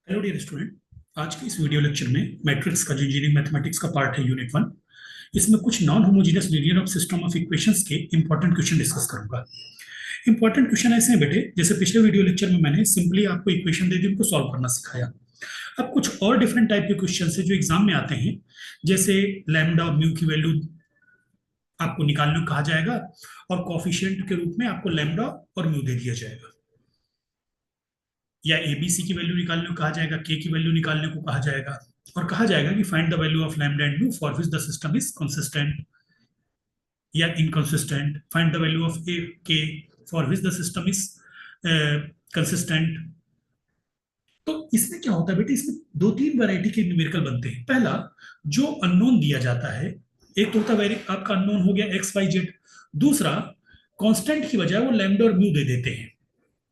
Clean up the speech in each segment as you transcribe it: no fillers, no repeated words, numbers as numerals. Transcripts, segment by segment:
Hello dear student. आज के इस वीडियो लेक्चर में मैट्रिक्स का जो इंजीनियरिंग मैथमेटिक्स का पार्ट है यूनिट 1, इसमें कुछ non homogeneous linear of system of equations के इंपॉर्टेंट क्वेश्चन डिस्कस करूंगा। इंपॉर्टेंट क्वेश्चन ऐसे हैं बेटे, जैसे पिछले वीडियो लेक्चर में मैंने सिंपली आपको इक्वेशन दे दी, उनको सॉल्व करना सिखाया। अब कुछ और डिफरेंट टाइप के क्वेश्चन है जो एग्जाम में आते हैं, जैसे लैम्डा और म्यू की वैल्यू आपको निकालने को कहा जाएगा और कॉफिशिएंट के रूप में आपको लैम्डा और म्यू दे दिया जाएगा, या एबीसी की वैल्यू निकालने को कहा जाएगा, के की वैल्यू निकालने को कहा जाएगा, और कहा जाएगा कि find the value of lambda and mu for which the system is consistent या inconsistent, find the value of A K for which the system is consistent. तो इसमें क्या होता है बेटे, इसमें दो तीन वैरायटी के न्यूमेरिकल बनते हैं। पहला, जो अननोन दिया जाता है, एक तो होता है आपका अननोन हो गया एक्स वाई जेड। दूसरा, कांस्टेंट की बजाय वो लैम्डा और म्यू दे देते हैं,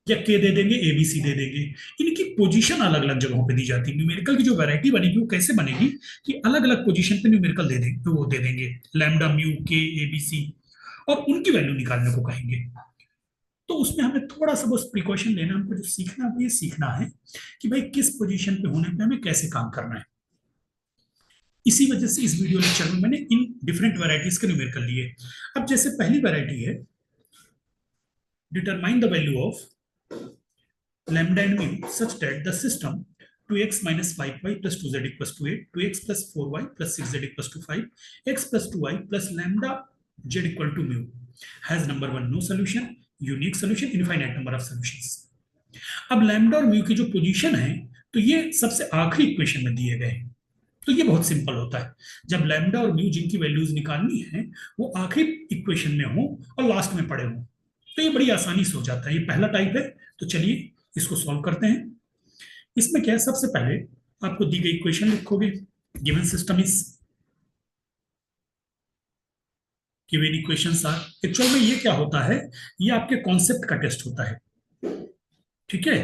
या के दे देंगे, एबीसी दे देंगे। इनकी पोजीशन अलग अलग जगहों पे दी जाती है। न्यूमेरिकल की जो वैरायटी बनेगी वो कैसे बनेगी कि अलग अलग पोजीशन पे न्यूमेरिकल दे देंगे, वो दे देंगे लैम्डा म्यू के एबीसी, और उनकी वैल्यू निकालने को कहेंगे। तो उसमें हमें थोड़ा सा बस प्रिकॉशन लेना, हमको जो सीखना है ये सीखना है कि भाई किस पोजीशन पे होने पे हमें कैसे काम करना है। इसी वजह से इस वीडियो लेक्चर में मैंने इन डिफरेंट वैरायटीज के न्यूमेरिकल लिए। अब जैसे पहली वैरायटी है, determine the value of lambda and mu such that the system 2x minus 5y plus 2z equals to 8, 2x plus 4y plus 6z equals to 5, x plus 2y plus lambda z equal to mu has number one no solution, unique solution, infinite number of solutions. अब lambda और mu की जो position है, तो ये सबसे आखिरी equation में दिए गए हैं। तो ये बहुत सिंपल होता है, जब लैम्डा और म्यू जिनकी वैल्यूज निकालनी है वो आखिरी इक्वेशन में हो और लास्ट में पड़े हो, तो ये बड़ी आसानी से हो जाता है। ये पहला टाइप है। तो चलिए इसको सॉल्व करते हैं। इसमें क्या है, सबसे पहले आपको दी गई इक्वेशन लिखोगे, given system is given equations are. Actual में ये क्या होता है, ये आपके कॉन्सेप्ट का टेस्ट होता है। ठीक है,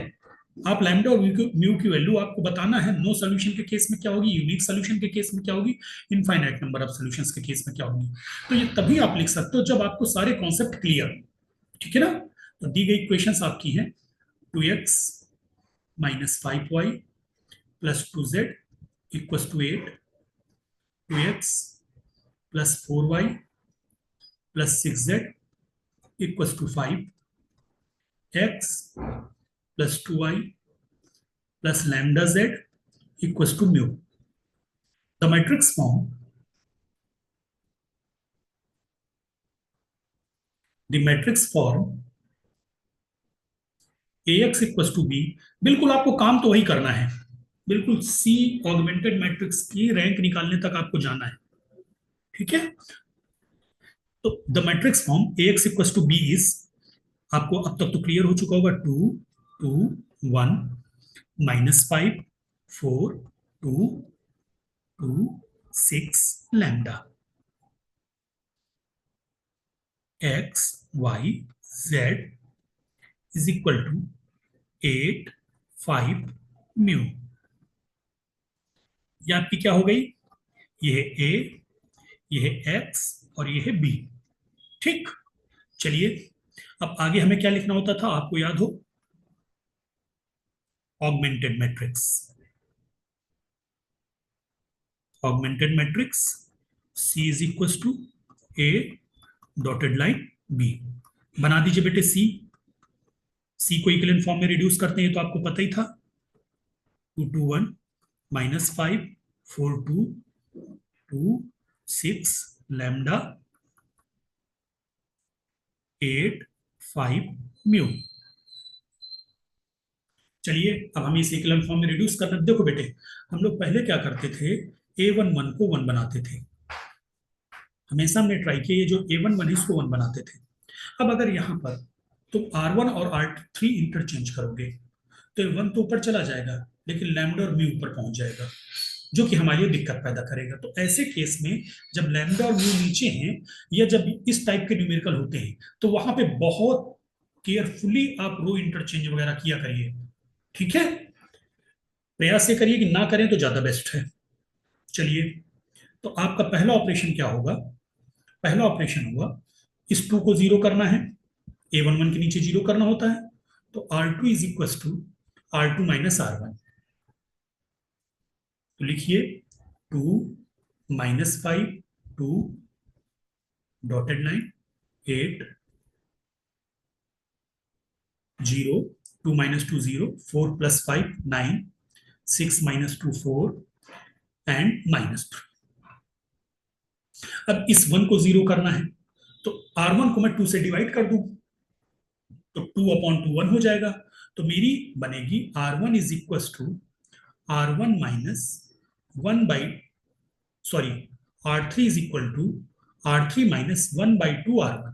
आप लैम्डा और म्यू की वैल्यू आपको बताना है, नो सोल्यूशन के केस में क्या होगी, यूनिक सोल्यूशन के केस में क्या होगी, इनफाइनाइट नंबर ऑफ सॉल्यूशंस के केस में क्या होगी। तो ये तभी आप लिख सकते हो जब आपको सारे कॉन्सेप्ट क्लियर। ठीक है ना। तो दी गई इक्वेशंस आपकी हैं, 2x minus 5y plus 2z equals to 8, 2x plus 4y plus 6z equals to 5, x plus 2y plus lambda z equals to mu. The matrix form, the matrix form ax equals to b, बिल्कुल आपको काम तो वही करना है, बिल्कुल सी augmented matrix की rank निकालने तक आपको जाना है। ठीक है, तो the matrix form ax equals to b is, आपको अब तक तो क्लियर हो चुका होगा, 2 2 1 minus 5 4 2 2 6 lambda x y z is equal to 8 5 mu. ये आपकी क्या हो गई, ये है a, ये है x और ये है b। ठीक, चलिए अब आगे हमें क्या लिखना होता था, आपको याद हो, augmented matrix. Augmented matrix c is equal to a dotted line b। बना दीजिए बेटे c को इक्विवेलेंट फॉर्म में रिड्यूस करते हैं तो आपको पता ही था, 2 2 1 माइनस 5 4 2 2 6 लैम्डा 8 5 म्यू। चलिए अब हम इसे इक्विवेलेंट फॉर्म में रिड्यूस करना। देखो बेटे, हम लोग पहले क्या करते थे, a11 को 1 बनाते थे। हमेशा हमने ट्राई किया, ये जो a11 है इसको 1 बनाते थे। अब अगर यहाँ पर तुम r1 और r3 इंटरचेंज करोगे तो 1 तो ऊपर चला जाएगा, लेकिन लैम्डा और म्यू ऊपर पहुंच जाएगा, जो कि हमारे लिए दिक्कत पैदा करेगा। तो ऐसे केस में जब लैम्डा और म्यू नीचे हैं, या जब इस टाइप के न्यूमेरिकल होते हैं, तो वहां पे बहुत केयरफुली आप रो इंटरचेंज वगैरह किया करिए। ठीक है, प्रयास ये करिए कि ना करें तो ज्यादा बेस्ट है। चलिए, तो आपका पहला ऑपरेशन क्या होगा, पहला ऑपरेशन होगा इस 2 को 0 करना है, a11 के नीचे 0 करना होता है। तो r2 is equal to r2 minus r1। तो लिखिए 2 - 5 2 डॉटेड लाइन 8 0 2 - 2 0 4 + 5 9 6 - 2 4 एंड -3। अब इस 1 को 0 करना है तो R1 को मैं 2 से डिवाइड कर दूं तो 2/2 1 हो जाएगा। तो मेरी बनेगी R1 is equal to R1 minus 1 sorry R3 is equal to R3 minus 1/2 R1।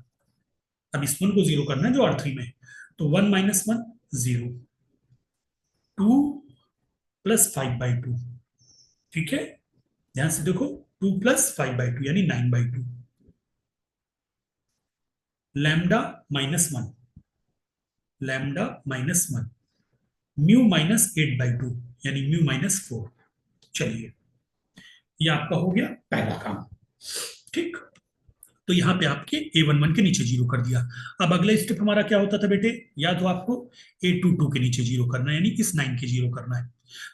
अब इस 1 को 0 करना है जो R3 में है, तो 1 - 1 0 2 + 5/2। ठीक है, ध्यान से देखो 2 + 5/2 यानी 9/2 लैम्डा -1 लैम्डा -1 म्यू -8/2 यानी म्यू -4। चलिए, ये आपका हो गया पहला काम। ठीक, तो यहाँ पे आपके A11 के नीचे 0 कर दिया। अब अगला स्टेप हमारा क्या होता था बेटे, याद हो आपको, A22 के नीचे 0 करना है, यानी इस 9 के 0 करना है।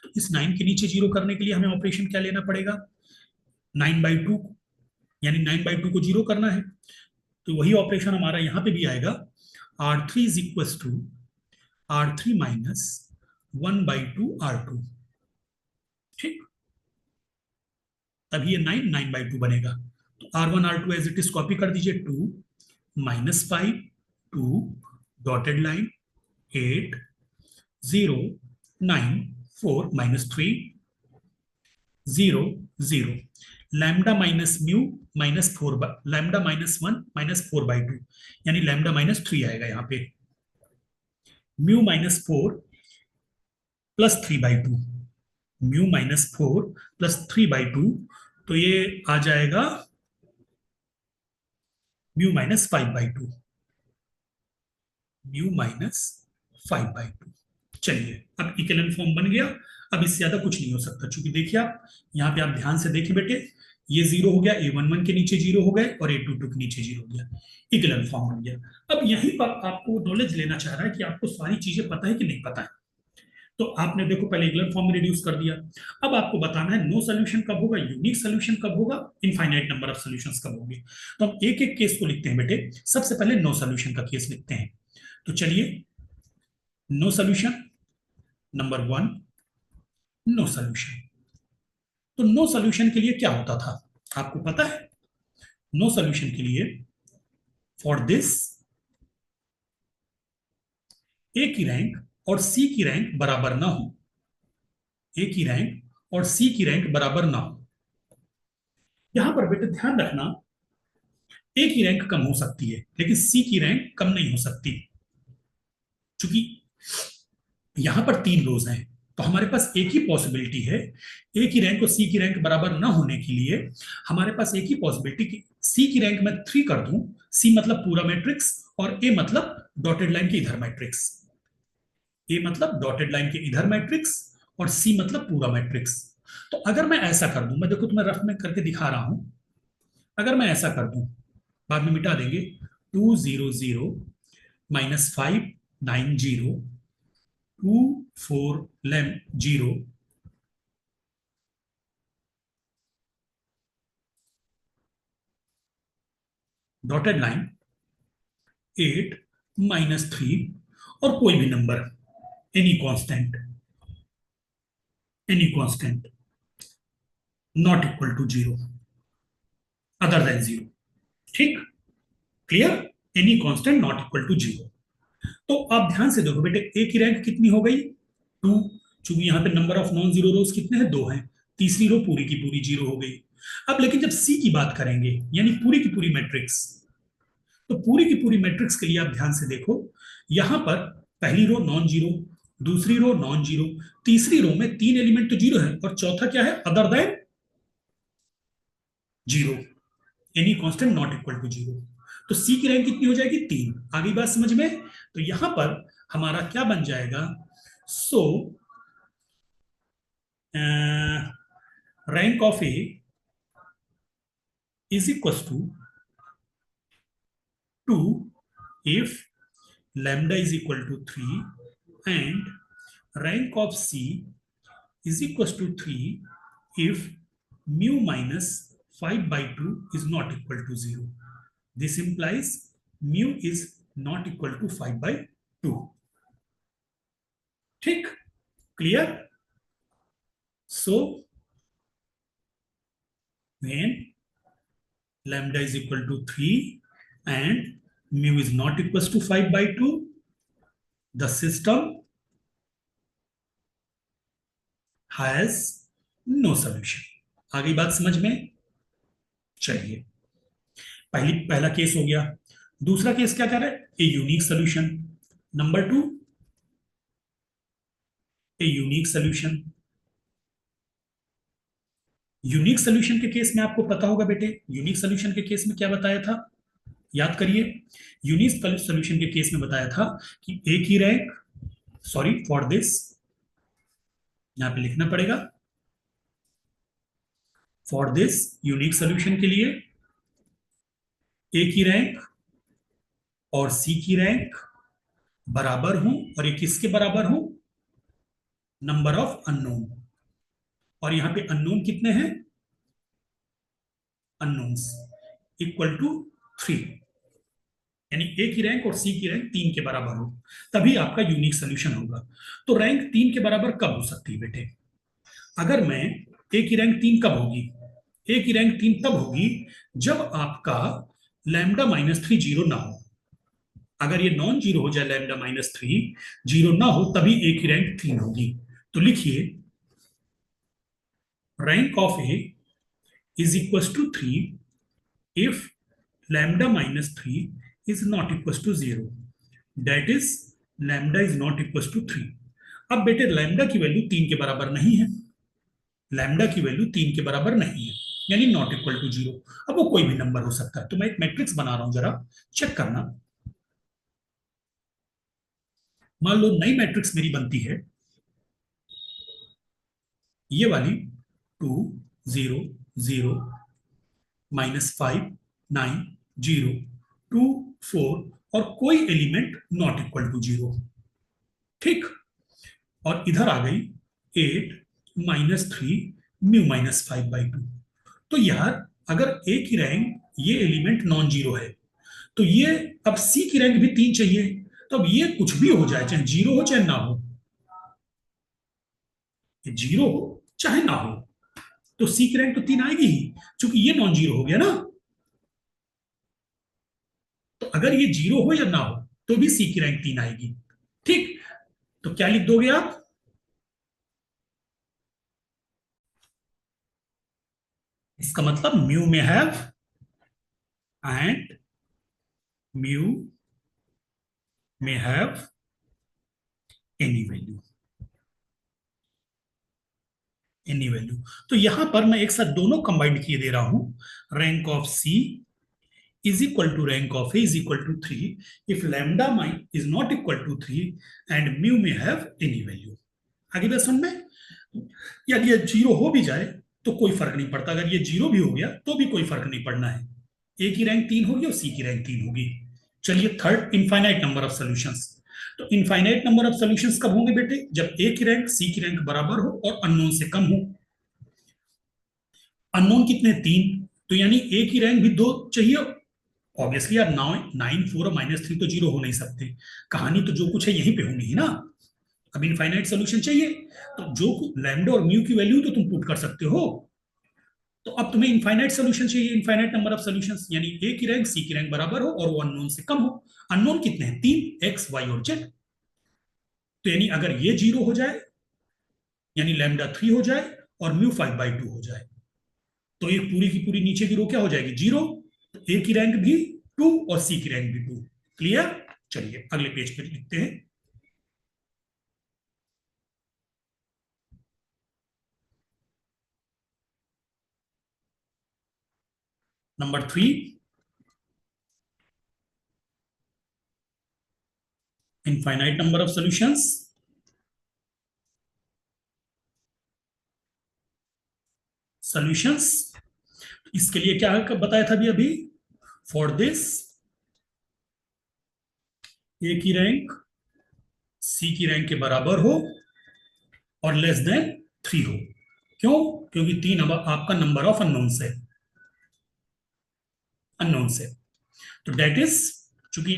तो इस 9 के नीचे 0 करने के लिए हमें ऑपरेशन क्या लेना पड़ेगा, 9/2, यानी 9/2 को 0 करना है। तो वही ऑपरेशन हमारा यहाँ पे भी आएगा, R3 is equal to R3 minus 1/2 R2। ठीक, तभी ये 9/2 बनेगा। तो R1 R2 as it is copy कर दीजिए, 2 - 5 2 dotted line 8 0 9 4 -3 0 0 lambda minus mu -4 lambda -1 -4/2 यानी लैम्डा -3 आएगा यहाँ पे, म्यू -4 + 3/2 म्यू -4 + 3/2 तो ये आ जाएगा म्यू -5/2 म्यू -5/2। चलिए, अब इक्विवेलेंट फॉर्म बन गया। अब इससे ज्यादा कुछ नहीं हो सकता, क्योंकि देखिए आप यहाँ पे, आप ध्यान से देखिए बेटे, ये 0 हो गया, A11 के नीचे 0 हो गए और A22 के नीचे 0 हो गया, इक्विवेलेंट फॉर्म बन गया। अब यहीं पर आपको नॉलेज लेना चाह रहा है कि आपको सारी चीजें पता है कि नहीं पता है। तो आपने देखो पहले इक्विवेलेंट फॉर्म में रिड्यूस कर दिया। अब आपको बताना है नो सोल्यूशन कब होगा, यूनिक सोल्यूशन कब होगा, इनफाइनाइट नंबर ऑफ सॉल्यूशंस कब होंगे। तो हम एक एक केस को लिखते हैं बेटे। सबसे पहले नो सोल्यूशन का केस लिखते हैं। तो चलिए, no solution number 1, no solution. तो नो सोल्यूशन के लिए क्या होता था आपको पता है, नो सोल्यूशन के लिए फॉर दिस ए की रैंक और सी की रैंक बराबर ना हो, ए की रैंक और सी की रैंक बराबर ना हो। यहां पर बेटे ध्यान रखना, ए की रैंक कम हो सकती है लेकिन सी की रैंक कम नहीं हो सकती, क्योंकि यहां पर 3 रोज हैं। तो हमारे पास एक ही पॉसिबिलिटी है, ए की रैंक और सी की रैंक बराबर ना होने के लिए हमारे पास एक ही पॉसिबिलिटी कि सी की रैंक मैं 3 कर दूं, सी मतलब पूरा मैट्रिक्स और ए मतलब डॉटेड लाइन के इधर मैट्रिक्स, ए मतलब डॉटेड लाइन के इधर मैट्रिक्स और सी मतलब पूरा मैट्रिक्स। तो अगर मैं ऐसा कर दूं, मैं देखो तुम्हें रफ में करके दिखा रहा हूं, अगर मैं ऐसा कर दूं, बाद में मिटा देंगे, 2 0 0 -5 9 0 2 4 0 डॉटेड लाइन 8 -3 और कोई भी number, any constant, any constant not equal to 0, other than 0। ठीक, clear, any constant not equal to 0। तो आप ध्यान से देखो बेटे, ए की रैंक कितनी हो गई, 2, चूंकि यहां पे नंबर ऑफ नॉन जीरो रोज कितने हैं, 2 हैं, तीसरी रो पूरी की पूरी 0 हो गई। अब लेकिन जब सी की बात करेंगे, यानी पूरी की पूरी मैट्रिक्स, तो पूरी की पूरी मैट्रिक्स के लिए आप ध्यान से देखो, यहां पर पहली रो नॉन जीरो, दूसरी रो नॉन जीरो, तीसरी रो में 3 एलिमेंट तो 0 है और चौथा क्या है, other than 0, any constant not equal to 0। तो सी की रैंक कितनी हो जाएगी, 3। आगे बात समझ में, तो यहां पर हमारा क्या बन जाएगा, so rank of A is equal to 2 if lambda is equal to 3 and rank of C is equal to 3 if mu minus 5/2 is not equal to 0. This implies mu is not equal to 5/2. ठीक, clear? So when lambda is equal to 3 and mu is not equal to 5/2, the system has no solution. आ गई बात समझ में? चलिए, पहला case हो गया। दूसरा केस क्या कह रहा है? A unique solution. Number 2, a unique solution. Unique solution के केस में आपको पता होगा बेटे, यूनिक सोल्यूशन के केस में क्या बताया था, याद करिए। यूनिक सोल्यूशन के केस में बताया था कि ए की रैंक, सॉरी फॉर दिस, यहां पे लिखना पड़ेगा, फॉर दिस यूनिक सोल्यूशन के लिए ए की रैंक और सी की रैंक बराबर हूं, और ये किसके बराबर हूं? Number of unknown. और यहां पे अननोन कितने हैं? अननोन्स इक्वल टू 3, यानी ए की रैंक और सी की रैंक 3 के बराबर हो, तभी आपका यूनिक सोल्यूशन होगा। तो रैंक 3 के बराबर कब हो सकती है बेटे? अगर मैं, ए की रैंक 3 कब होगी? ए की रैंक 3 तब होगी जब आपका लैम्डा -3 जीरो ना हो। अगर ये नॉन जीरो हो जाए, लैम्डा -3 जीरो ना हो, तभी ए की रैंक 3 होगी। तो लिखिए, rank of A is equal to 3 if lambda -3 is not equals to 0, that is lambda is not equals to 3। अब बेटे लैम्डा की वैल्यू 3 के बराबर नहीं है, लैम्डा की वैल्यू 3 के बराबर नहीं है, यानी नॉट इक्वल टू 0। अब वो कोई भी नंबर हो सकता है। तो मैं एक मैट्रिक्स बना रहा हूं, जरा चेक करना। मान लो नई मैट्रिक्स मेरी बनती है ये वाली, 2 0 0 -5 9 0 2 4 और कोई एलिमेंट नॉट इक्वल टू 0। ठीक, और इधर आ गई 8 -3 म्यू -5/2। तो यार अगर ए की रैंक, ये एलिमेंट नॉन जीरो है, तो ये अब सी की रैंक भी 3 चाहिए। तो अब ये कुछ भी हो जाए, चाहे जीरो हो चाहे ना हो, ये जीरो हो चाहे ना हो, तो सी की रैंक तो 3 आएगी ही, क्योंकि ये नॉन जीरो हो गया ना। तो अगर ये जीरो हो या ना हो तो भी सी की रैंक 3 आएगी। ठीक, तो क्या लिख दोगे आप? इसका मतलब म्यू में हैव एंड म्यू में have any value, any value. तो यहां पर मैं एक साथ दोनों कंबाइंड किए दे रहा हूं, rank of C is equal to rank of A is equal to 3 if lambda is not equal to 3 and mu may have any value। आगे बात समझ में? यदि ये जीरो हो भी जाए तो कोई फर्क नहीं पड़ता, अगर ये जीरो भी हो गया तो भी कोई फर्क नहीं पड़ना है। ए की रैंक 3 होगी और सी की रैंक 3 होगी। चलिए third, infinite number of solutions. तो इनफाइनाइट नंबर ऑफ सॉल्यूशंस कब होंगे बेटे? जब ए की रैंक सी की रैंक बराबर हो और अननोन से कम हो। अननोन कितने? 3, तो यानी ए की रैंक भी 2 चाहिए। ऑब्वियसली यार 9 4 और -3 तो जीरो हो नहीं सकते। कहानी तो जो कुछ है यहीं पे होनी है ना। अब इनफाइनाइट सोल्यूशन चाहिए, तो जो लैम्डा और म्यू की वैल्यू तो तुम पुट कर सकते हो। तो अब तुम्हें इनफाइनाइट सोल्यूशन चाहिए, इनफाइनाइट नंबर ऑफ सोल्यूशंस, यानी ए की रैंक सी की रैंक बराबर हो और वो अननोन से कम हो। अननोन कितने हैं? 3, एक्स वाई और जेड। तो यानी अगर ये जीरो हो जाए, यानी लैम्डा 3 हो जाए और म्यू 5/2 हो जाए, तो ये पूरी की पूरी नीचे की रो क्या हो जाएगी? जीरो। ए की रैंक भी 2 और सी की रैंक भी 2। क्लियर? चलिए अगले पेज पे लिखते हैं। Number 3, infinite number of solutions. Solutions इसके लिए क्या बताया था अभी? फॉर दिस ए की रैंक सी की रैंक के बराबर हो और लेस देन 3 हो। क्यों? क्योंकि 3 अब आपका नंबर ऑफ अननोन्स है, अननोन्स है। तो डेट इज, चूंकि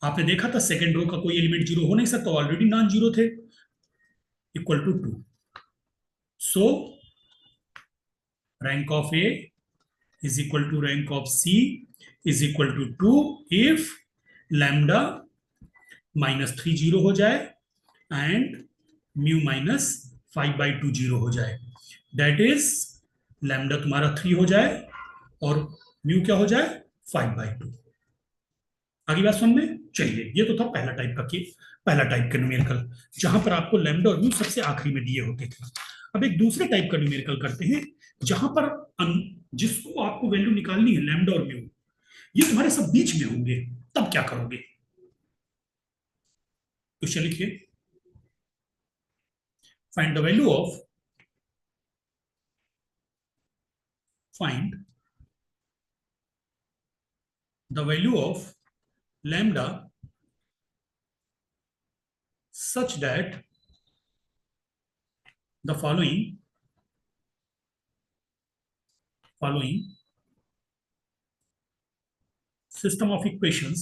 आपने देखा था सेकेंड रो का कोई एलिमेंट जीरो हो नहीं सकता, ऑलरेडी नॉन जीरो थे, equal to 2। So rank of A is equal to rank of C is equal to 2 if lambda minus 3 zero हो जाए एंड म्यू माइनस 5/2 जीरो हो जाए। दैट इज लैम्डा तुम्हारा 3 हो जाए और म्यू क्या हो जाए 5/2। आगे बात समझ में? चलिए, ये तो था पहला टाइप का केस, पहला टाइप का न्यूमेरिकल, जहां पर आपको लैम्डा और म्यू सबसे आखिरी में दिए होते थे। अब एक दूसरे टाइप का न्यूमेरिकल करते हैं, जहां पर जिसको आपको वैल्यू निकालनी है लैम्डा और म्यू, ये तुम्हारे सब बीच में होंगे, तब क्या करोगे? क्वेश्चन लिखिए, find the value of, find the value of lambda such that the following system of equations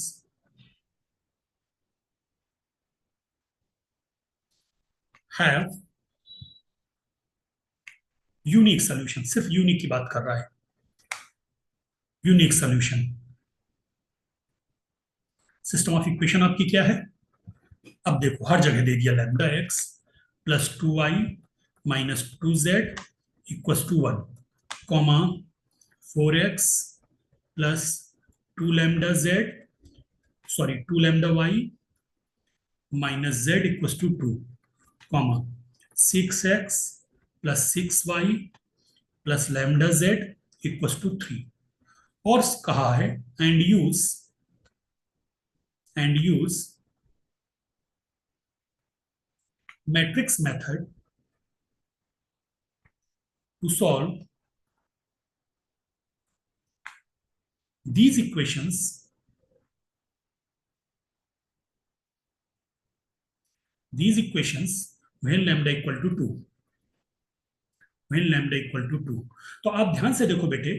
have unique solution. सिर्फ यूनिक की बात कर रहा है, unique solution. System of equation आपकी क्या है? अब देखो, हर जगह दे दिया lambda x plus 2y minus 2z equals to 1, comma 4x plus 2 lambda z, sorry 2 lambda y minus z equals to 2, comma 6x plus 6y plus lambda z equals to 3। और कहा है and use matrix method to solve these equations when lambda equal to 2, when lambda equal to 2। तो आप ध्यान से देखो बेटे,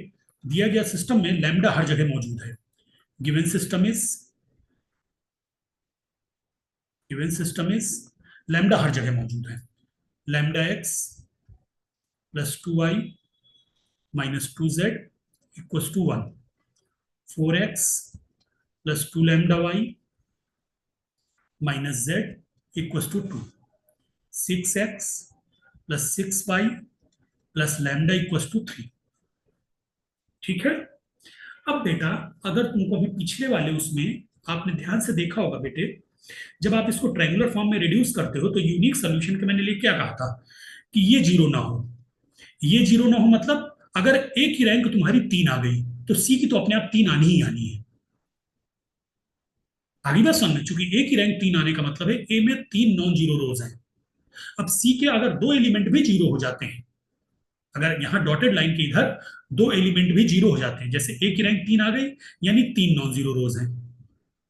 दिया गया सिस्टम में लैम्डा हर जगह मौजूद है। गिवन सिस्टम इज लैम्डा हर जगह मौजूद है। Lambda x plus 2y minus 2z equals to 1, 4x plus 2 lambda y minus z equals to 2, 6x plus 6y plus lambda equals to 3। ठीक है। अब बेटा, अगर तुमको अभी पिछले वाले उसमें आपने ध्यान से देखा होगा बेटे, जब आप इसको ट्रायंगुलर फॉर्म में रिड्यूस करते हो तो यूनिक सोल्यूशन के मैंने लिए क्या कहा था कि ये जीरो ना हो, ये जीरो ना हो मतलब अगर ए की रैंक तुम्हारी 3 आ गई तो सी की तो अपने आप 3 आनी ही आनी है। आगे बात समझ में, चूंकि ए की रैंक 3 आने का मतलब है ए में 3 नॉन जीरो रोज हैं। अब सी के अगर 2 एलिमेंट भी जीरो हो जाते हैं, अगर यहां डॉटेड लाइन के इधर 2 एलिमेंट भी जीरो हो जाते हैं, जैसे ए की रैंक 3 आ गई यानी 3 नॉन जीरो रोज हैं,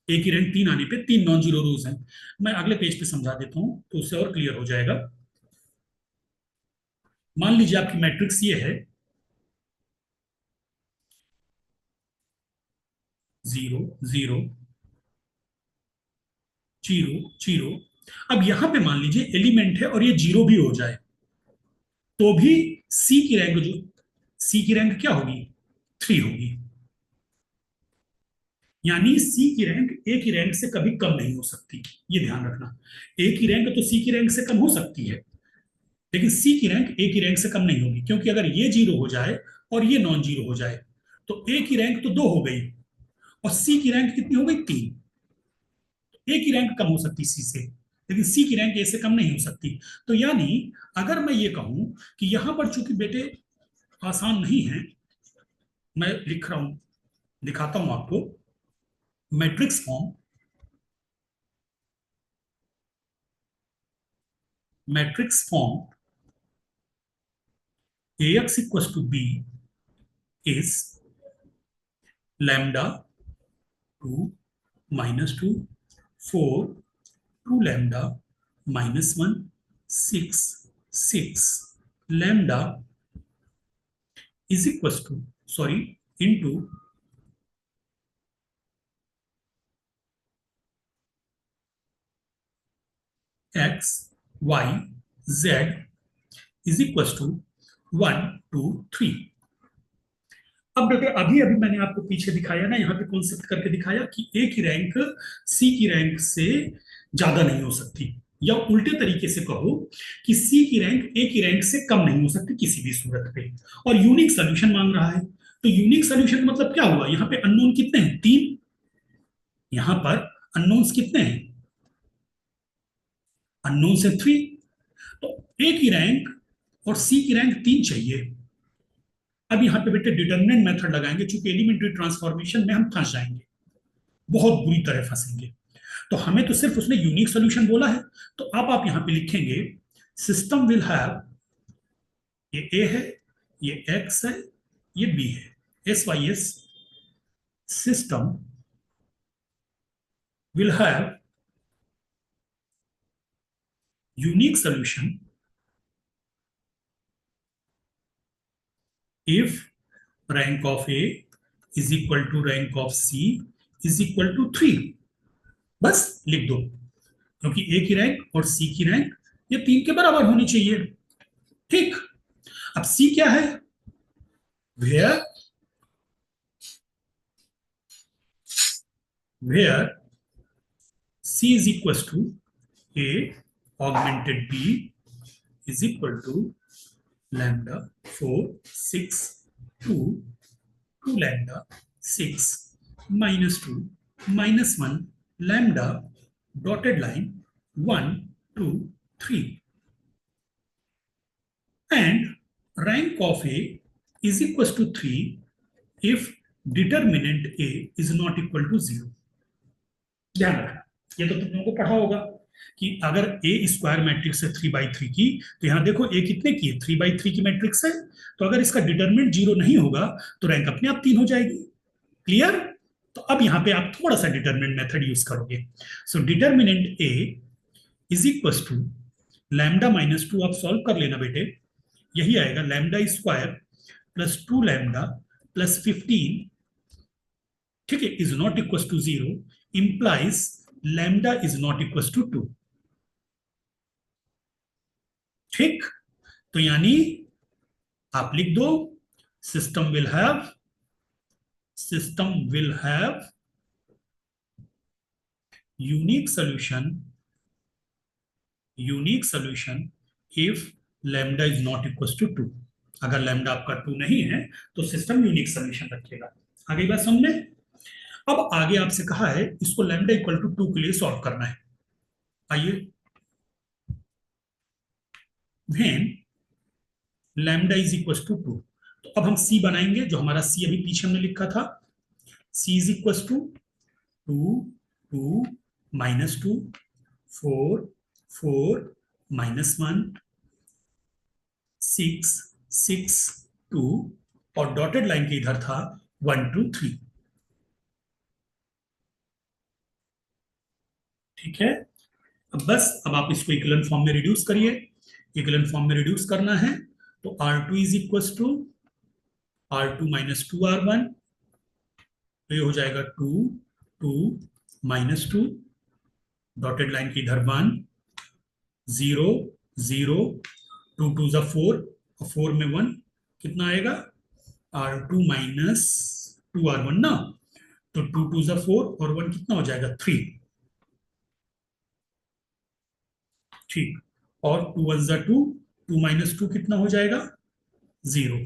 ए की रैंक 3 आने पे 3 नॉन जीरो रोज हैं। मैं अगले पेज पे समझा देता हूं तो उससे और क्लियर हो जाएगा। मान लीजिए आपकी मैट्रिक्स ये है 0 0 0 0। अब यहां पे मान लीजिए एलिमेंट है और ये जीरो भी हो जाए तो भी सी की रैंक क्या होगी? 3 होगी। यानी सी की रैंक ए की रैंक से कभी कम नहीं हो सकती, ये ध्यान रखना। ए की रैंक तो सी की रैंक से कम हो सकती है, लेकिन सी की रैंक ए की रैंक से कम नहीं होगी, क्योंकि अगर ये जीरो हो जाए और ये नॉन जीरो हो जाए तो ए की रैंक तो 2 हो गई और सी की रैंक कितनी हो गई? 3। ए की रैंक कम हो सकती सी से, लेकिन सी की रैंक ए से कम नहीं हो सकती। तो यानी अगर मैं ये कहूं कि यहां पर चूंकि बेटे आसान नहीं है, मैं लिख रहा हूं, दिखाता हूं आपको matrix form, matrix form ax equals to b is lambda 2 minus 2 4 2 lambda minus 1 6 6 lambda is equal to sorry into x y z is equal to 1 2 3। अब बेटे अभी अभी मैंने आपको पीछे दिखाया ना, यहाँ पे कॉन्सेप्ट करके दिखाया कि ए की रैंक सी की रैंक से ज्यादा नहीं हो सकती, या उल्टे तरीके से कहो कि सी की रैंक ए की रैंक से कम नहीं हो सकती किसी भी सूरत पे। और यूनिक सोल्यूशन मांग रहा है, तो यूनिक सोल्यूशन मतलब क्या हुआ, यहाँ पे अननोन कितने हैं, 3। यहाँ पर अननोन्स कितने हैं, अननोन से 3। तो ए की रैंक और सी की रैंक 3 चाहिए। अब यहाँ पे बेटे डिटरमिनेंट मेथड लगाएंगे, चूंकि एलिमेंट्री ट्रांसफॉर्मेशन में हम फंस जाएंगे, बहुत बुरी तरह फंसेंगे। तो हमें तो सिर्फ उसने यूनिक सोल्यूशन बोला है, तो अब आप यहां पे लिखेंगे सिस्टम विल हैव, ये ए है, ये एक्स है, ये बी है, S Y S, system will have unique solution if rank of A is equal to rank of C is equal to 3। बस लिख दो, क्योंकि ए की रैंक और सी की रैंक ये 3 के बराबर होनी चाहिए। ठीक, अब सी क्या है, where where C is equals to A augmented B is equal to lambda 4 6 2 2 lambda 6 minus 2 minus 1 lambda dotted line 1 2 3, and rank of A is equals to 3 if determinant A is not equal to 0। ध्यान रखना, ये तो तुम लोगों को पढ़ा होगा कि अगर ए स्क्वायर मैट्रिक्स है 3/3 की, तो यहां देखो ए कितने की है, 3/3 की मैट्रिक्स है। तो अगर इसका डिटरमिनेंट 0 नहीं होगा तो रैंक अपने आप 3 हो जाएगी। क्लियर। तो अब यहां पे आप थोड़ा सा डिटरमिनेंट मेथड यूज करोगे। So determinant A is equal to lambda minus 2, आप सॉल्व कर लेना बेटे, यही आएगा lambda square plus 2 lambda plus 15, ठीक है, is not equal to 0, implies lambda is not equals to 2। ठीक, तो यानी आप लिख दो system will have unique solution if lambda is not equal to 2। अगर लैम्डा आपका 2 नहीं है तो सिस्टम यूनिक सोल्यूशन रखेगा। आगे बात समझ में। अब आगे आपसे कहा है इसको लैम्डा इक्वल टू 2 के लिए सॉल्व करना है। आइए, when lambda is equal to 2, तो अब हम सी बनाएंगे, जो हमारा सी अभी पीछे हमने लिखा था, C is equal to 2 2 minus 2 4 4 minus 1 6 6 2, और डॉटेड लाइन के इधर था 1 2 3। ठीक है, अब बस अब आप इसको इक्विवेलेंट फॉर्म में रिड्यूस करिए। इक्विवेलेंट फॉर्म में रिड्यूस करना है तो R2 is equal to R2 minus 2R1, तो ये हो जाएगा 2 2 माइनस 2, डॉटेड लाइन के इधर 1 0 0, 2 2 जा 4, और 4 में 1 कितना आएगा, R2 माइनस 2R1 ना, तो 2 2 जा 4 और 1 कितना हो जाएगा 3। ठीक, और 2 1 जा 2, 2 माइनस 2 कितना हो जाएगा 0।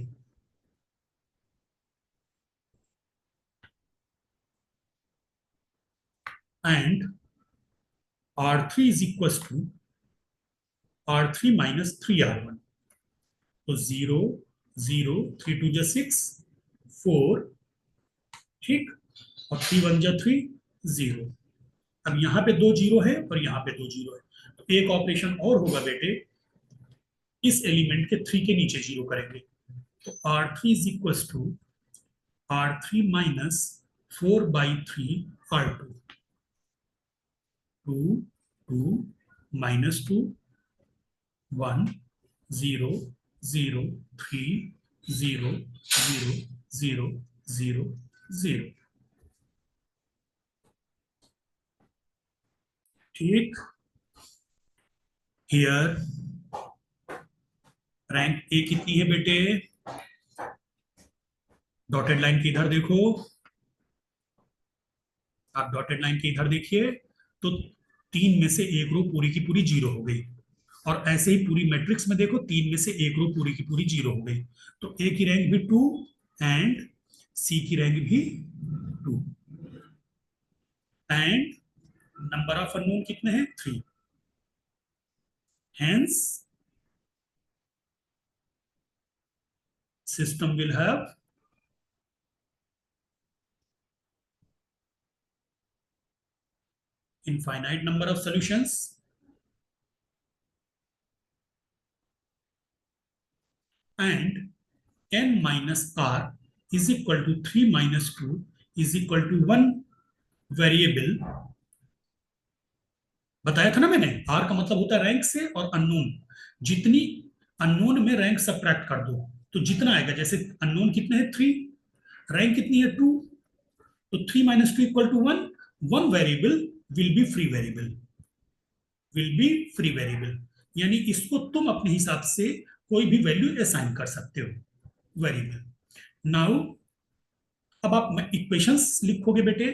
And R3 is equal to R3 minus 3R1, तो 0 0, 3 2 जा 6 4, ठीक, और 3 1 जा 3 0। अब यहाँ पे 2 जीरो है और यहाँ पे 2 जीरो है, तो एक ऑपरेशन और होगा बेटे, इस एलिमेंट के 3 के नीचे 0 करेंगे, तो R3 is equal to R3 minus 4/3 R2, 2 2 minus 2 1 0 0 3 0 0 0 0 0। ठीक, हियर रैंक ए कितनी है बेटे? डॉटेड लाइन के इधर देखो, आप डॉटेड लाइन के इधर देखिए, तो 3 में से एक रो पूरी की पूरी जीरो हो गई। और ऐसे ही पूरी मैट्रिक्स में देखो, 3 में से एक रो पूरी की पूरी जीरो हो गई। तो ए की रैंक भी 2 एंड सी की रैंक भी 2 एंड नंबर ऑफ अननोन कितने हैं? 3। Hence system will have infinite number of solutions and n minus r is equal to 3 minus 2 is equal to 1 variable. बताया था ना मैंने, आर का मतलब होता है रैंक से और अननोन। जितनी अननोन में रैंक सब्ट्रैक्ट कर दो तो जितना आएगा, जैसे अननोन कितने हैं? 3, रैंक कितनी है? 2, तो 3 minus 2 equal to 1। One variable will be free variable, will be free variable, यानी इसको तुम अपने हिसाब से कोई भी वैल्यू असाइन कर सकते हो वेरिएबल। नाउ अब आप इक्वेशंस लिखोगे बेटे।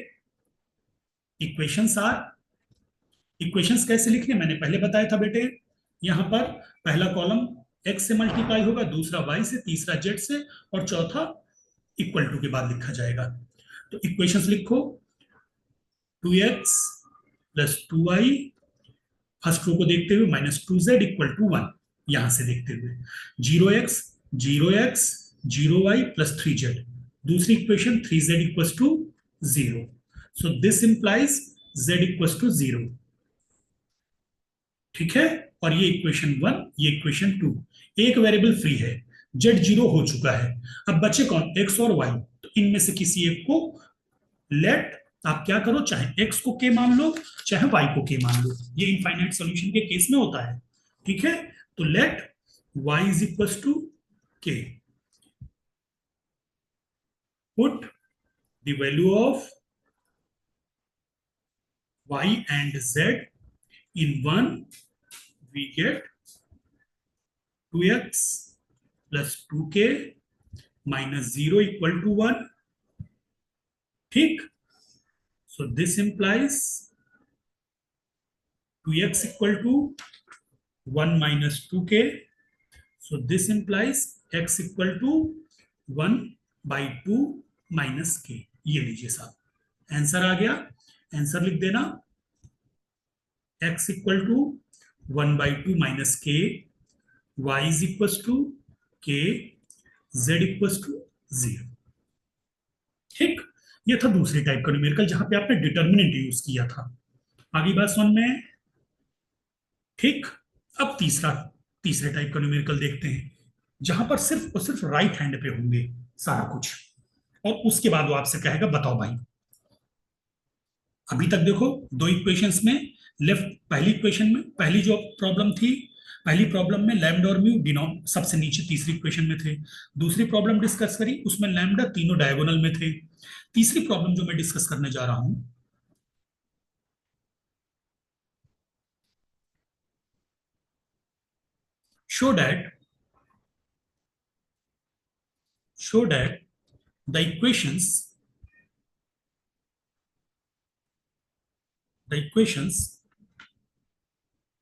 इक्वेशंस आर, इक्वेशंस कैसे लिखने मैंने पहले बताया था बेटे। यहां पर पहला कॉलम x से मल्टीप्लाई होगा, दूसरा y से, तीसरा z से, और चौथा इक्वल टू के बाद लिखा जाएगा। तो इक्वेशंस लिखो, 2x plus 2y, first row को देखते हुए, माइनस 2z इक्वल टू 1, यहां से देखते हुए 0x 0x 0y plus 3z, दूसरी equation 3z equal to 0। So this implies z equal to 0। ठीक है, और ये इक्वेशन 1, ये इक्वेशन 2। एक वेरिएबल फ्री है, z 0 हो चुका है। अब बचे कौन? x और y। तो इनमें से किसी एक को लेट, आप क्या करो, चाहे x को k मान लो, चाहे y को k मान लो। ये इनफाइनाइट सॉल्यूशन के केस में होता है। ठीक है, तो let y is equal to k, put the value of y and z in 1, we get 2x plus 2k minus 0 equal to 1। ठीक, so this implies 2x equal to 1 minus 2k, so this implies x equal to 1 by 2 minus k। ये लीजिए साहब, answer आ गया। Answer लिख देना, x equal to 1 by 2 minus k, y is equals to k, z equals to 0। ठीक, ये था दूसरी टाइप का न्यूमेरिकल जहां पे आपने डिटर्मिनेंट यूज किया था। आगे बात समझ में? ठीक, अब तीसरे टाइप का न्यूमेरिकल देखते हैं, जहां पर सिर्फ और सिर्फ राइट हैंड पे होंगे सारा कुछ, और उसके बाद वो आपसे कहेगा बताओ भाई। अभी तक देखो दो इक्वेशंस में, लेफ्ट पहली इक्वेशन में पहली जो प्रॉब्लम थी, पहली प्रॉब्लम में लैम्डा और म्यू डिनोम सबसे नीचे तीसरी इक्वेशन में थे। दूसरी प्रॉब्लम डिस्कस करी, उसमें लैम्डा तीनों डायगोनल में थे। तीसरी प्रॉब्लम जो मैं डिस्कस करने जा रहा हूं, show that show that the equations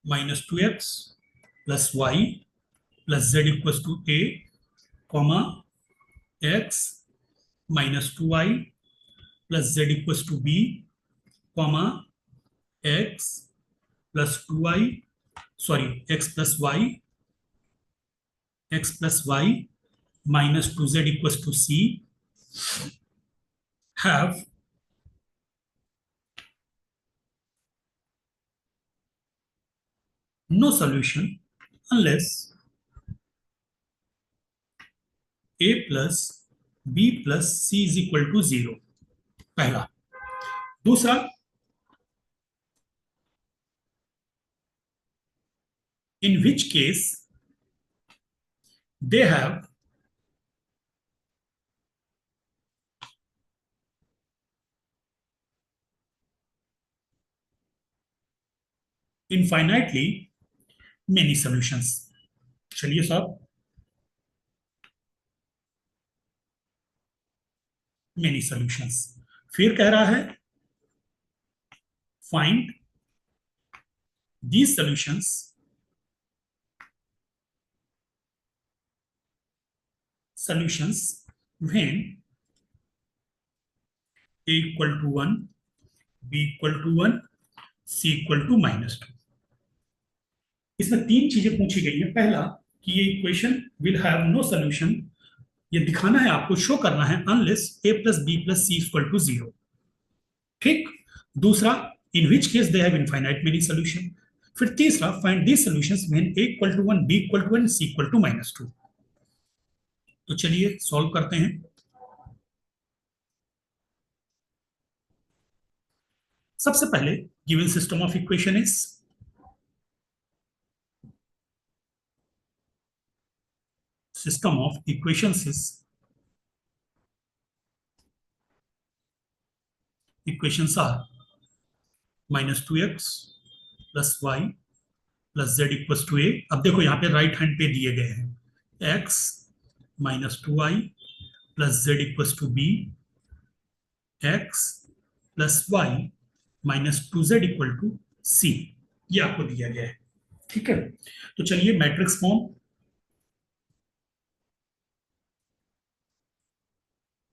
minus 2x plus y plus z equals to a, comma x minus 2y plus z equals to b, comma x plus 2y, sorry, x plus y minus 2z equals to c have no solution unless a plus b plus c is equal to 0। पहला। दूसरा, in which case they have infinitely many solutions. चलिए साहब, many solutions. फिर कह रहा है find these solutions when a equal to 1, b equal to 1, c equal to -2। इसमें तीन चीजें पूछी गई है। पहला कि ये equation will have no solution, ये दिखाना है आपको, शो करना है, unless a plus B plus C equal to 0। ठीक। दूसरा, in which case they have infinite many solution. फिर तीसरा, find these solutions when a equal to 1, b equal to 1, c equal to -2। तो चलिए सॉल्व करते हैं। सबसे पहले given system of equation is, system of equations is, equations are -2x plus y plus z equal to a। अब देखो यहाँ पे राइट हैंड पे दिए गए हैं x -2y plus z equal to b, x plus y -2z equal to c, ये आपको दिया गया है। ठीक है, तो चलिए matrix form,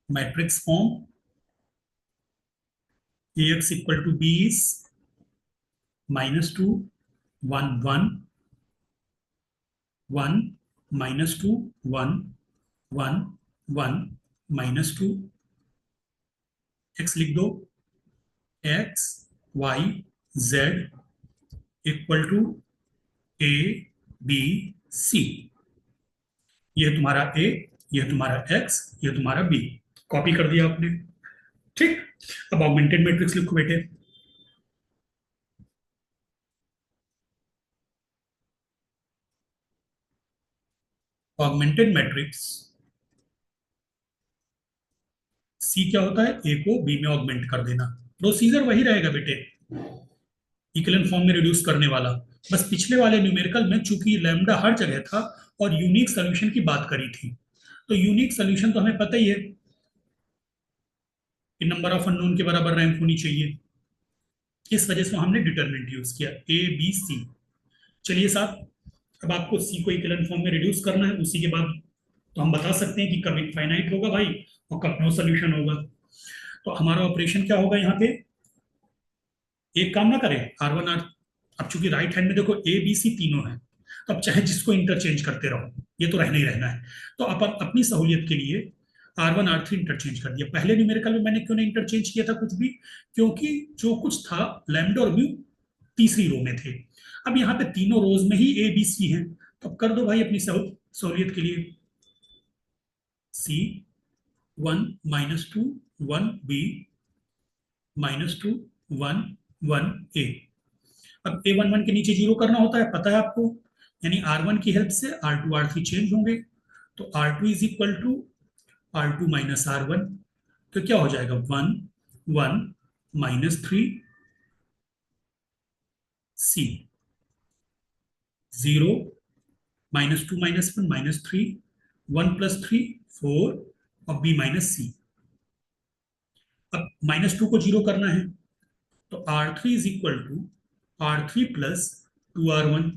matrix form ax equal to b is -2 1 1 1 -2 1 1 1 -2, x लिख दो, x y z equal to A B C. ये तुम्हारा ए, ये तुम्हारा एक्स, ये तुम्हारा बी। कॉपी कर दिया आपने। ठीक। अब ऑगमेंटेड मैट्रिक्स लिखो बेटे। ऑगमेंटेड मैट्रिक्स सी क्या होता है, ए को बी में ऑगमेंट कर देना। प्रोसीजर वही रहेगा बेटे, इक्विवेलेंट फॉर्म में रिड्यूस करने वाला। बस पिछले वाले न्यूमेरिकल में चूंकि लैम्डा हर जगह था और यूनिक सोल्यूशन की बात करी थी, तो यूनिक सोल्यूशन तो हमें पता ही है कि नंबर ऑफ अननोन के बराबर रैंक होनी चाहिए। इस वजह से हमने डिटरमिनेंट यूज किया ए बी सी। चलिए साहब, अब आपको सी को इक्विवेलेंट फॉर्म में रिड्यूस करना है, उसी के बाद तो हम बता सकते हैं कि कब इनफाइनाइट होगा भाई और कब नो सोल्यूशन होगा। तो हमारा ऑपरेशन क्या होगा यहाँ पे, एक काम ना करें R1 R, अब चूंकि राइट हैंड में देखो ए बी सी तीनों है, तो अब चाहे जिसको इंटरचेंज करते रहो, ये तो रहना ही रहना है। तो अपन अपनी सहूलियत के लिए R1 R3 इंटरचेंज कर दिया। पहले न्यूमेरिकल में मैंने क्यों नहीं इंटरचेंज किया था कुछ भी, क्योंकि जो कुछ था लैम्डा और म्यू तीसरी रो में थे। अब यहाँ पे तीनों रोज में ही ए बी सी है, तो अब कर दो भाई अपनी सहूलियत के लिए, सी 1 -2 1 बी -2 1 1 ए। अब A11 के नीचे जीरो करना होता है, पता है आपको, यानी R1 की हेल्प से R2 R3 चेंज होंगे। तो R2 is equal to R2 minus R1, तो क्या हो जाएगा 1 1 -3 C 0 -2 -1 -3 1 + 3 4 और B -C। अब -2 को जीरो करना है, तो R3 is equal to R3 plus 2R1,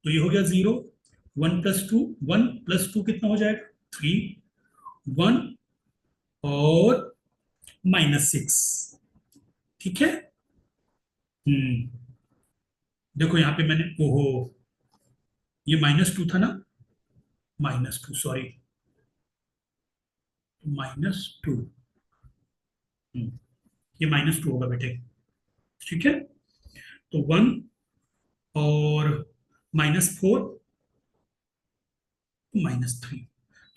तो ये हो गया 0 1 + 2 1 + 2 कितना हो जाएगा 3 1 और -6। ठीक है। हम्म, देखो यहाँ पे मैंने, ओहो, ये -2 था ना, -2 सॉरी, -2, ये -2 होगा बेटे। ठीक है, तो 1 और -4 -3,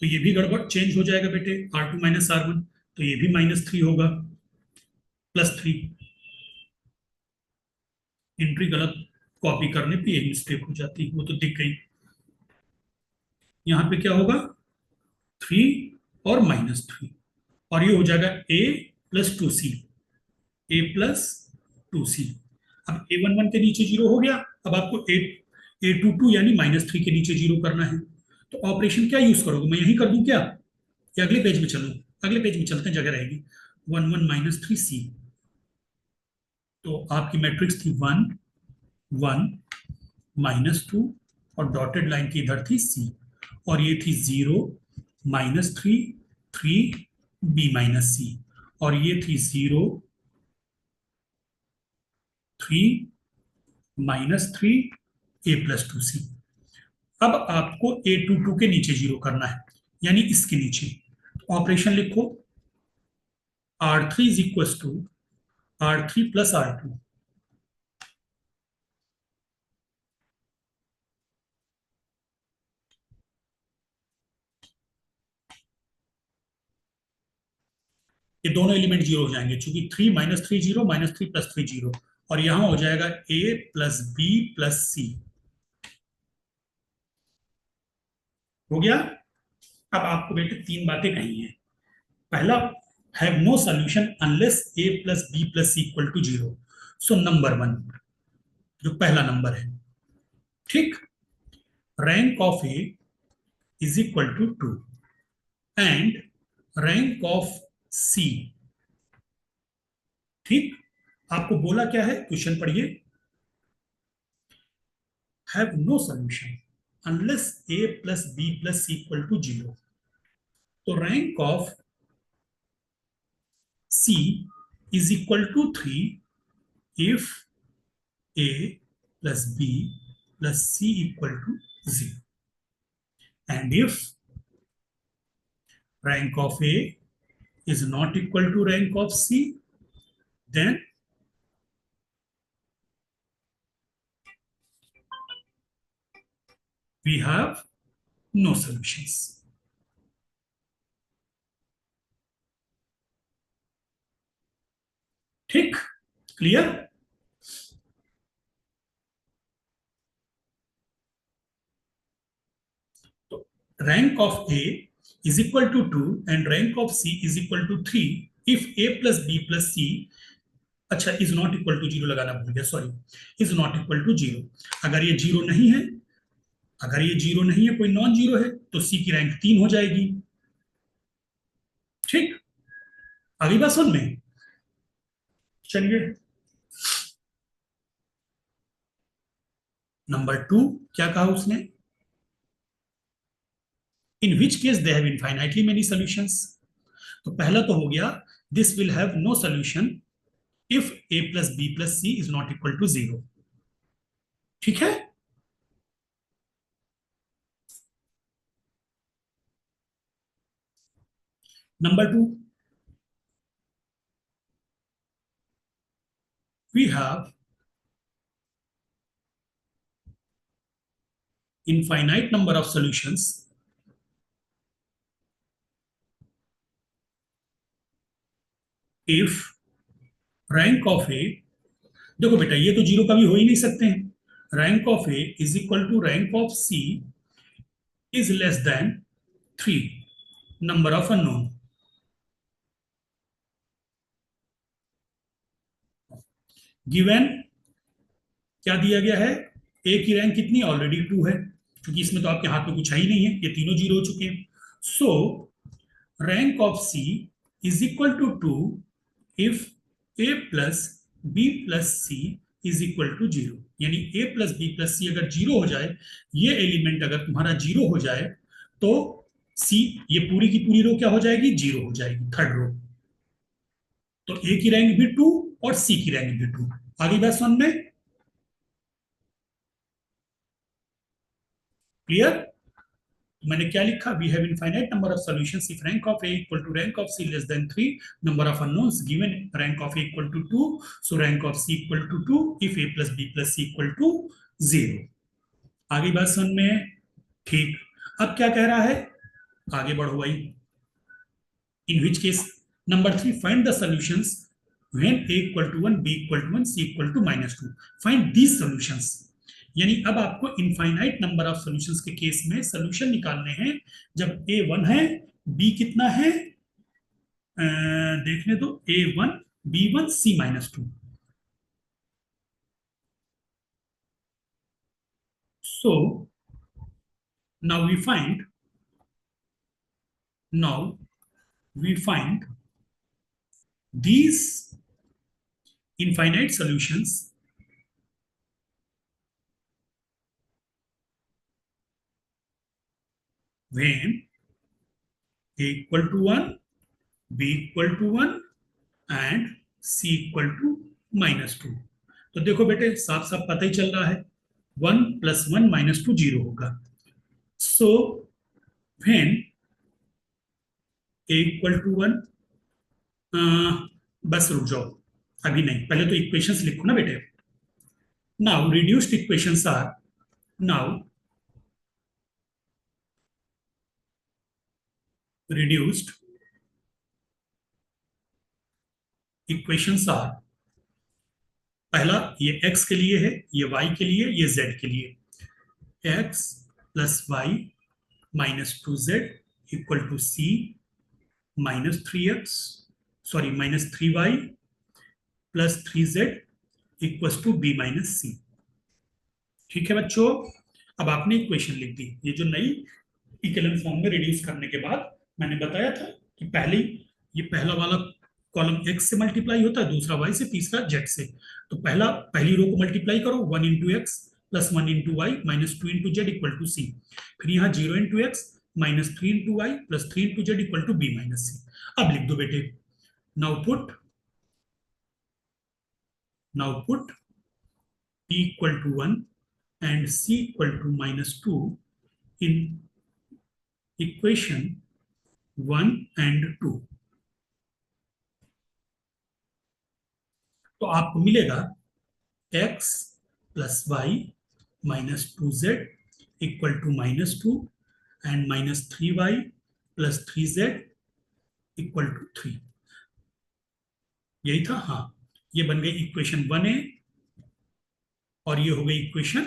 तो ये भी गड़बड़ चेंज हो जाएगा बेटे, R2 माइनस R1, तो ये भी -3 होगा, +3। एंट्री गलत कॉपी करने पे ये मिस्टेक हो जाती है, वो तो दिख गई। यहां पे क्या होगा, 3 और -3, और ये हो जाएगा a प्लस 2c, a+2c। अब a11 के नीचे जीरो हो गया। अब आपको a22 यानी -3 के नीचे जीरो करना है। तो ऑपरेशन क्या यूज करोगे, मैं यही कर दूं क्या, या अगले पेज में चलूं? अगले पेज में चलते हैं, जगह रहेगी। 1 1 -3c, तो आपकी मैट्रिक्स थी 1 1 -2, और डॉटेड लाइन की इधर थी c, और ये थी 0 -3 3 b-c, और ये थी 0 3 -3 a+2c। अब आपको a22 के नीचे जीरो करना है, यानी इसके नीचे। ऑपरेशन लिखो, R3 is equal to R3 plus R2। ये दोनों एलिमेंट जीरो हो जाएंगे, क्योंकि 3 -3 जीरो, -3 + 3 जीरो, और यहां हो जाएगा a plus b plus c। हो गया। अब आपको बेटे तीन बातें कही हैं। पहला, have no solution unless a plus b plus C equal to zero. So number 1, जो पहला नंबर है, ठीक, rank of A is equal to 2, and rank of C, ठीक। आपको बोला क्या है, क्वेश्चन पढ़िए, have no solution unless a plus b plus C equal to zero. तो rank of c is equal to 3 if a plus b plus c equal to 0, and if rank of a is not equal to rank of c, then we have no solutions. ठीक, clear? तो rank of a is equal to 2 and rank of c is equal to 3 if a plus b plus c, अच्छा, is not equal to zero लगाना भूल गया, sorry, is not equal to zero. अगर ये zero नहीं है, अगर ये जीरो नहीं है, कोई नॉन जीरो है, तो सी की रैंक 3 हो जाएगी। ठीक, अगली बात सुन में, चलिए नंबर 2, क्या कहा उसने, in which case they have infinitely many solutions. तो पहला तो हो गया, this will have no solution if a plus b plus C is not equal to zero. ठीक है। Number 2, we have infinite number of solutions if rank of a, देखो बेटा ये तो जीरो कभी हो ही नहीं सकते हैं, rank of A is equal to rank of C is less than 3 number of unknown. Given क्या दिया गया है, ए की रैंक कितनी, ऑलरेडी 2 है, क्योंकि इसमें तो आपके हाथ में कुछ है ही नहीं है, ये तीनों जीरो हो चुके हैं। So rank of C is equal to 2 if A plus B plus C is equal to zero, यानी A plus B plus C अगर जीरो हो जाए, ये एलिमेंट अगर तुम्हारा जीरो हो जाए, तो सी, ये पूरी की पूरी रो क्या हो जाएगी, जीरो हो जाएगी, थर्ड रो। तो ए की रैंक भी 2 और सी की रैंक भी 2। आगे बात समझ में क्लियर? मैंने क्या लिखा, we have infinite number of solutions if rank of A equal to rank of C less than 3 number of unknowns, given rank of A equal to 2, so rank of C equal to 2 if A plus B plus C equal to 0। आगे बात समझ में है? ठीक। अब क्या कह रहा है, आगे बढ़ो भाई। In which case, number 3, find the solutions when a equal to 1, b equal to 1, c equal to -2, find these solutions। यानी अब आपको इनफाइनाइट नंबर ऑफ सॉल्यूशंस के केस में सॉल्यूशन निकालने हैं जब ए वन है, बी कितना है, देखने दो, A one B one C minus two. So now now we find these infinite solutions when a equal to 1, b equal to 1 and c equal to minus two. तो देखो बेटे साफ साफ पता ही चल रहा है 1 + 1 -2 0 होगा. So when a equal to 1, बस रुक जाओ, अभी नहीं, पहले तो इक्वेशंस लिखो ना बेटे. Now reduced equations are, now reduced equations are, पहला ये x के लिए है, ये y के लिए, ये z के लिए. x + y -2z = c -3x, sorry -3y + 3z = b - c. ठीक है बच्चों, अब आपने इक्वेशन लिख दी. ये जो नई इक्विवेलेंट फॉर्म में रिड्यूस करने के बाद मैंने बताया था कि पहले ये पहला वाला कॉलम x से मल्टीप्लाई होता है, दूसरा y से, तीसरा z से. तो पहली रो को मल्टीप्लाई करो, 1 × x + 1 × y -2 × z = c. फिर यहाँ 0 × x -3 × y + 3 × z = b - c. अब लिख दो बेटे, now put p = 1 and c = -2 in equation 1 and 2. तो आपको मिलेगा x + y -2z = -2 and -3y + 3z = 3. यही था. हाँ, ये बन गई इक्वेशन 1a और ये हो गई इक्वेशन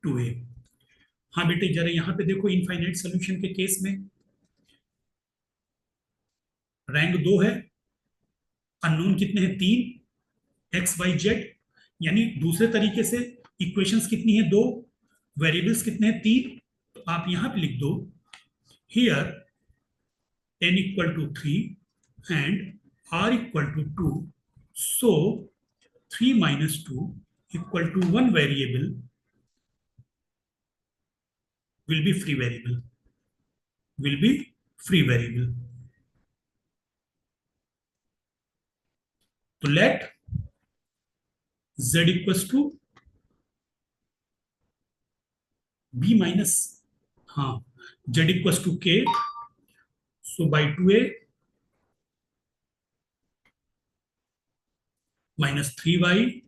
2a. हाँ बेटे जरा यहाँ पे देखो, इनफाइनाइट सॉल्यूशन के केस में रैंक 2 है, अननोन कितने हैं, 3, x y z. यानी दूसरे तरीके से इक्वेशंस कितनी है, 2, वेरिएबल्स कितने हैं, 3. तो आप यहां पे लिख दो, here n = 3 and r = 2. So 3 - 2 = 1 variable will be free variable. तो let z = b minus, हाँ, z = k. So by 2a -3y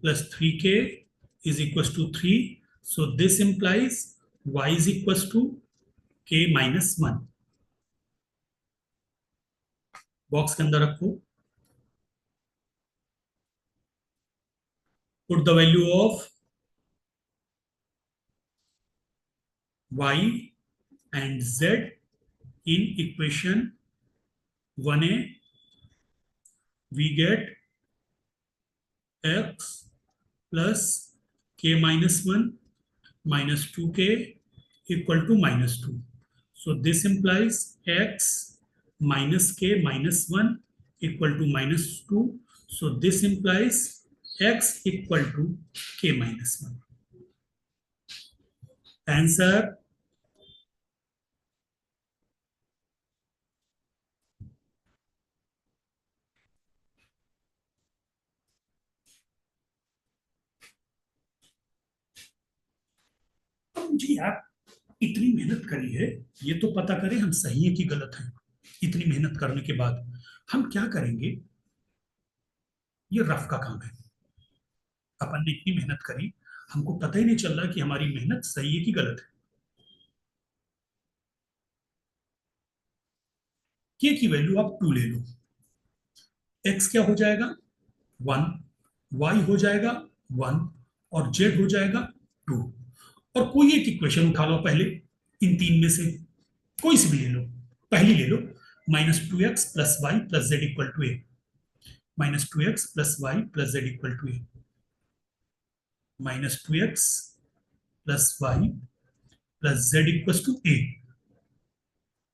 + 3k is equals to 3. So this implies y is equals to k - 1. Box के अंदर रखो. Put the value of y and z in equation 1a. We get x plus k - 1 minus 2k equal to -2. So this implies x minus k minus 1 equal to -2. So this implies x equal to k minus 1. Answer. जी आप इतनी मेहनत करी है, ये तो पता करें हम सही है कि गलत है. इतनी मेहनत करने के बाद हम क्या करेंगे, ये रफ का काम है. अपन ने इतनी मेहनत करी, हमको पता ही नहीं चल रहा कि हमारी मेहनत सही है कि गलत है. के की वैल्यू आप 2 ले लो. एक्स क्या हो जाएगा, 1, वाई हो जाएगा 1 और जेड हो जाएगा टू। और कोई एक इक्वेशन उठा लो पहले, इन तीन में से कोई सी भी ले लो, पहली ले लो, -2x + y + z = a, -2x + y + z = a, -2x + y + z = a।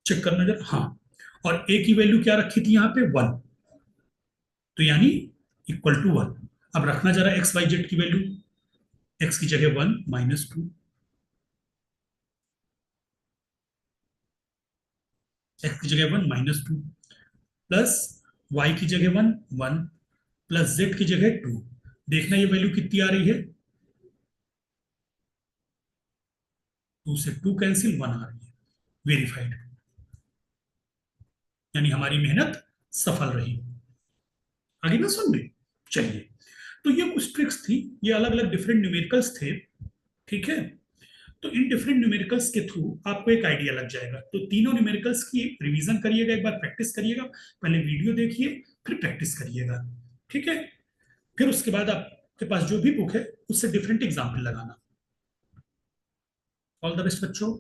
Check करना जरा, हाँ। और a की वैल्यू क्या रखी थी यहाँ पे, 1, तो यानी =1। अब रखना जरा एक्स वाई जेड की वैल्यू, x की जगह 1 -2, x की जगह 1 -2, प्लस y की जगह 1 1, प्लस z की जगह 2। देखना ये वैल्यू कितनी आ रही है, 2 से 2 कैंसिल, 1 आ रही है, वेरीफाइड, यानी हमारी मेहनत सफल रही। आगे ना सुन में, चलिए। तो ये कुछ ट्रिक्स थी, ये अलग अलग डिफरेंट न्यूमेरिकल्स थे, ठीक है। तो इन डिफरेंट न्यूमेरिकल्स के थ्रू आपको एक आइडिया लग जाएगा। तो तीनों न्यूमेरिकल्स की रिवीजन करिएगा, एक बार प्रैक्टिस करिएगा, पहले वीडियो देखिए फिर प्रैक्टिस करिएगा, ठीक है। फिर उसके बाद आपके पास जो भी बुक है उससे डिफरेंट एग्जाम्पल लगाना। ऑल द बेस्ट बच्चों।